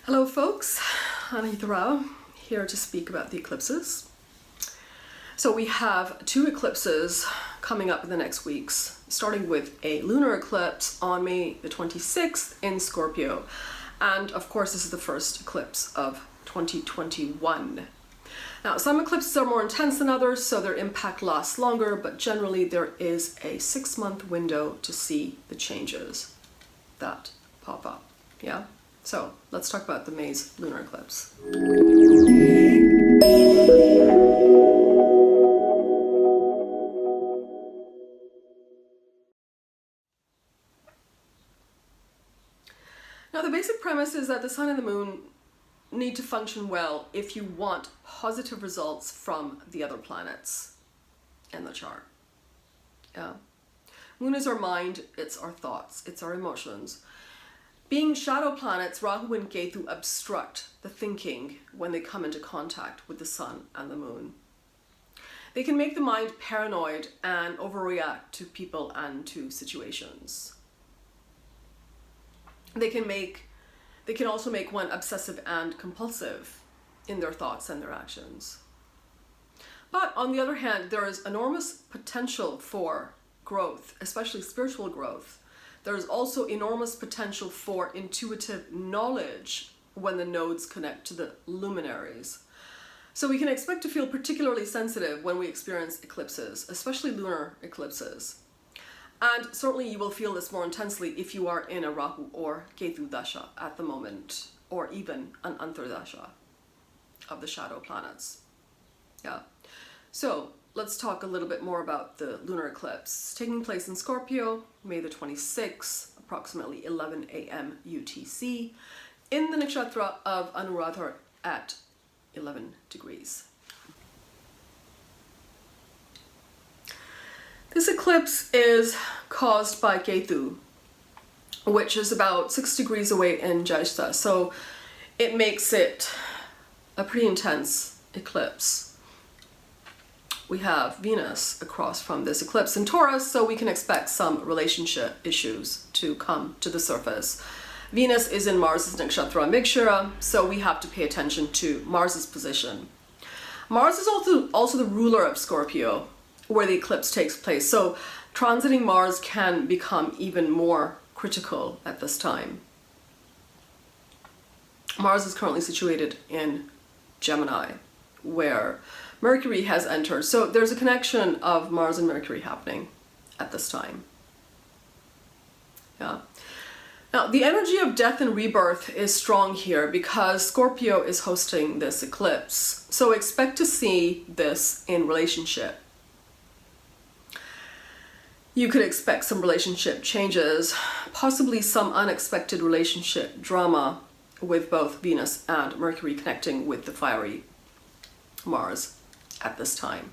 Hello folks, Anuradha here to speak about the eclipses. So we have two eclipses coming up in the next weeks, starting with a lunar eclipse on May the 26th in Scorpio. And of course this is the first eclipse of 2021. Now some eclipses are more intense than others, so their impact lasts longer, but generally there is a 6-month window to see the changes that pop up, yeah? So let's talk about the May's lunar eclipse. Now the basic premise is that the sun and the moon need to function well if you want positive results from the other planets in the chart. Yeah. Moon is our mind, it's our thoughts, it's our emotions. Being shadow planets, Rahu and Ketu obstruct the thinking when they come into contact with the sun and the moon. They can make the mind paranoid and overreact to people and to situations. They can also make one obsessive and compulsive in their thoughts and their actions. But on the other hand, there is enormous potential for growth, especially spiritual growth. There's also enormous potential for intuitive knowledge when the nodes connect to the luminaries. So we can expect to feel particularly sensitive when we experience eclipses, especially lunar eclipses. And certainly you will feel this more intensely if you are in a Rahu or Ketu dasha at the moment, or even an Antardasha of the shadow planets. Yeah. So let's talk a little bit more about the lunar eclipse. It's taking place in Scorpio, May the 26th, approximately 11 a.m. UTC, in the nakshatra of Anuradha at 11 degrees. This eclipse is caused by Ketu, which is about 6 degrees away in Jyeshta, so it makes it a pretty intense eclipse. We have Venus across from this eclipse in Taurus, so we can expect some relationship issues to come to the surface. Venus is in Mars's nakshatra Mrigashira, so we have to pay attention to Mars's position. Mars is also the ruler of Scorpio, where the eclipse takes place, so transiting Mars can become even more critical at this time. Mars is currently situated in Gemini, where Mercury has entered. So there's a connection of Mars and Mercury happening at this time. Yeah. Now, the energy of death and rebirth is strong here because Scorpio is hosting this eclipse. So expect to see this in relationship. You could expect some relationship changes, possibly some unexpected relationship drama with both Venus and Mercury connecting with the fiery Mars at this time.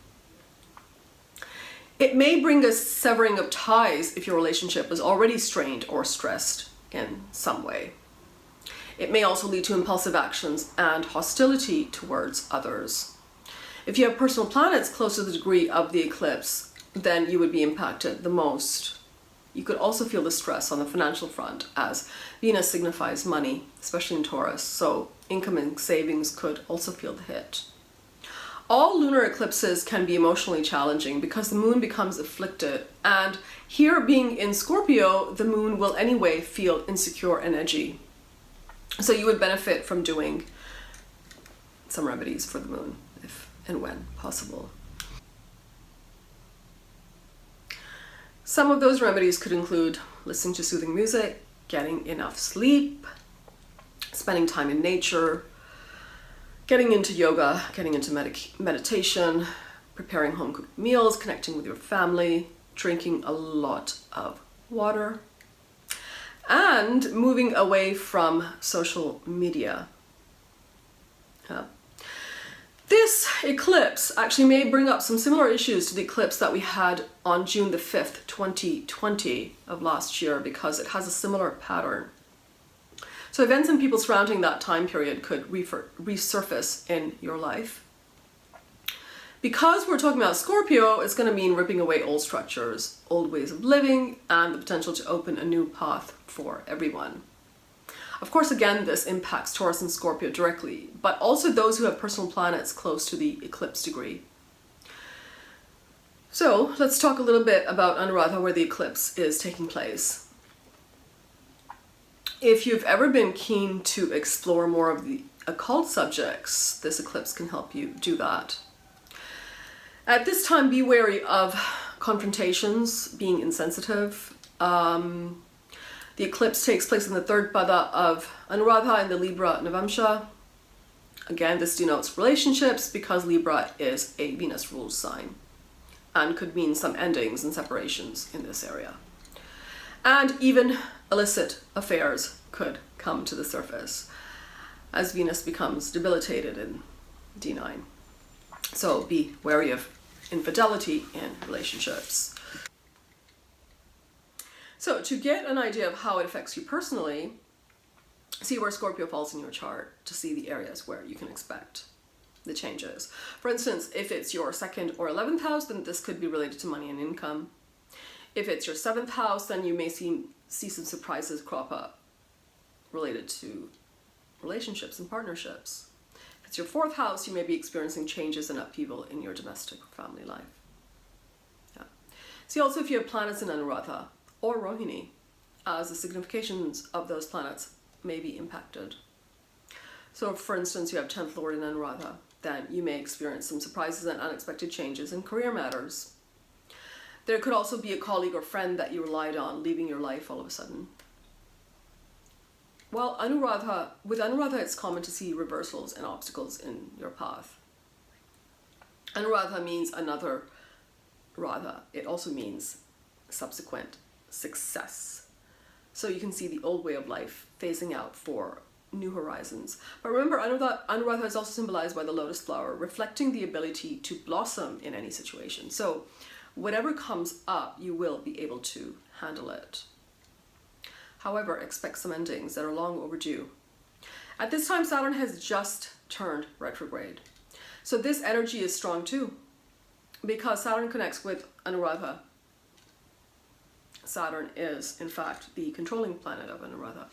It may bring a severing of ties if your relationship is already strained or stressed in some way. It may also lead to impulsive actions and hostility towards others. If you have personal planets close to the degree of the eclipse, then you would be impacted the most. You could also feel the stress on the financial front, as Venus signifies money, especially in Taurus, so income and savings could also feel the hit. All lunar eclipses can be emotionally challenging because the moon becomes afflicted, and here being in Scorpio, the moon will anyway feel insecure and edgy. So you would benefit from doing some remedies for the moon, if and when possible. Some of those remedies could include listening to soothing music, getting enough sleep, spending time in nature, getting into yoga, getting into meditation, preparing home-cooked meals, connecting with your family, drinking a lot of water, and moving away from social media. This eclipse actually may bring up some similar issues to the eclipse that we had on June the 5th, 2020 of last year, because it has a similar pattern. So events and people surrounding that time period could resurface in your life. Because we're talking about Scorpio, it's going to mean ripping away old structures, old ways of living, and the potential to open a new path for everyone. Of course, again, this impacts Taurus and Scorpio directly, but also those who have personal planets close to the eclipse degree. So let's talk a little bit about Anuradha, where the eclipse is taking place. If you've ever been keen to explore more of the occult subjects, this eclipse can help you do that. At this time, be wary of confrontations, being insensitive. The eclipse takes place in the third pada of Anuradha in the Libra Navamsha. Again, this denotes relationships because Libra is a Venus ruled sign and could mean some endings and separations in this area. And even illicit affairs could come to the surface as Venus becomes debilitated in D9. So be wary of infidelity in relationships. So to get an idea of how it affects you personally, see where Scorpio falls in your chart to see the areas where you can expect the changes. For instance, if it's your 2nd or 11th house, then this could be related to money and income. If it's your 7th house, then you may see some surprises crop up related to relationships and partnerships. If it's your 4th house, you may be experiencing changes and upheaval in your domestic or family life. Yeah. See also if you have planets in Anuradha or Rohini, as the significations of those planets may be impacted. So for instance, you have 10th Lord in Anuradha, then you may experience some surprises and unexpected changes in career matters. There could also be a colleague or friend that you relied on leaving your life all of a sudden. Well, with Anuradha, it's common to see reversals and obstacles in your path. Anuradha means another Radha. It also means subsequent success. So you can see the old way of life phasing out for new horizons. But remember, Anuradha is also symbolized by the lotus flower, reflecting the ability to blossom in any situation. So whatever comes up, you will be able to handle it. However, expect some endings that are long overdue. At this time, Saturn has just turned retrograde. So this energy is strong too, because Saturn connects with Anuradha. Saturn is, in fact, the controlling planet of Anuradha.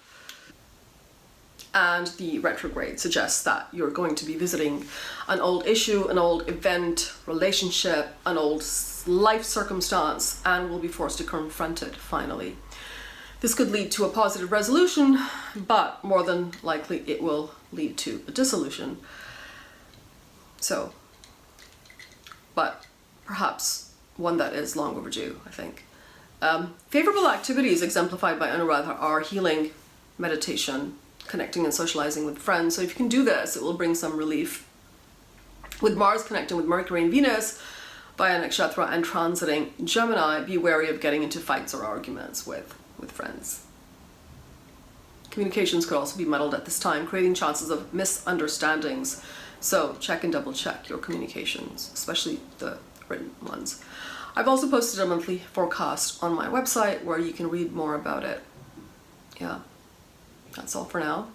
And the retrograde suggests that you're going to be visiting an old issue, an old event, relationship, an old life circumstance, and will be forced to confront it finally. This could lead to a positive resolution, but more than likely it will lead to a dissolution. So, but perhaps one that is long overdue, I think. Favorable activities exemplified by Anuradha are healing, meditation, connecting and socializing with friends. So if you can do this, it will bring some relief. With Mars connecting with Mercury and Venus via Nakshatra and transiting Gemini, be wary of getting into fights or arguments with friends. Communications could also be muddled at this time, creating chances of misunderstandings. So check and double check your communications, especially the written ones. I've also posted a monthly forecast on my website where you can read more about it. Yeah, that's all for now.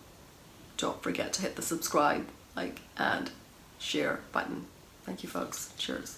Don't forget to hit the subscribe, like, and share button. Thank you, folks. Cheers.